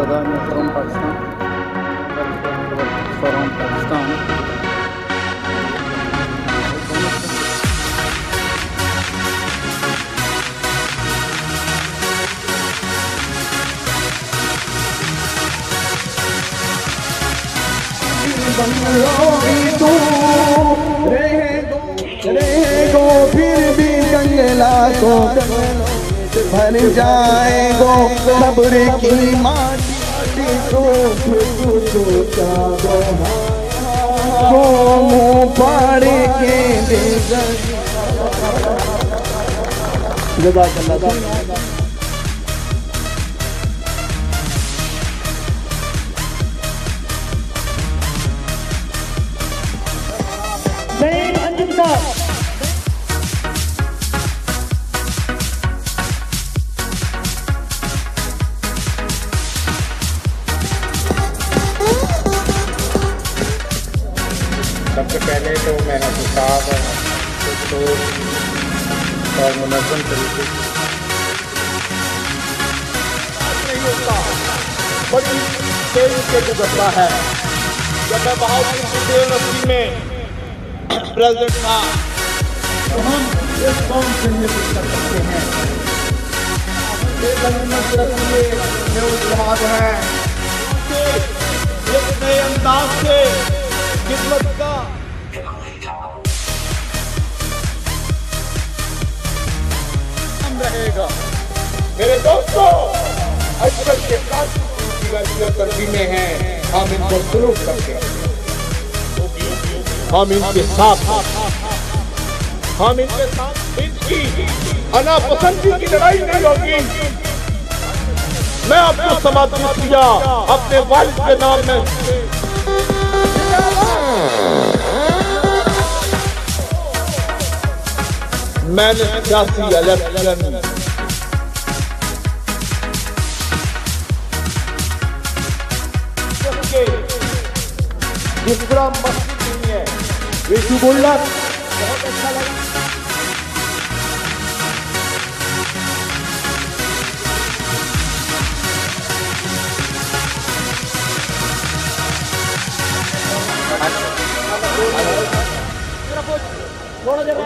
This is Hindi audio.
आदाब मोहतरम पाकिस्तान, फॉरम पाकिस्तान। रहेगो फिर भी कंगला को भर जाएगो कब्र की माटी को मुँह फाड़ के दे जज़ाकल्लाह। सबसे पहले तो मैं साहब तो और मुनज़्ज़म तरीके नहीं होता, बड़ी तेज से गुजरता है। जब मैं बहादुर यूनिवर्सिटी में प्रेसिडेंट था तो हम इस कौम के लिए कुछ कर सकते हैं। है एक नए अंदाज से खिदमत का रहेगा। मेरे दोस्तों, आजकल के तरक्की में हैं, हम इनको सलूट करते हैं, हम इनके साथ इनकी अनापसंदी की लड़ाई नहीं होगी। मैं आपको समाप्त किया अपने वालिद के नाम में। मैंने सियासी इलेक्शन दूसरा मस्जिद नहीं है, वेशुगुल्ला बहुत अच्छा लगा। थोड़ा देर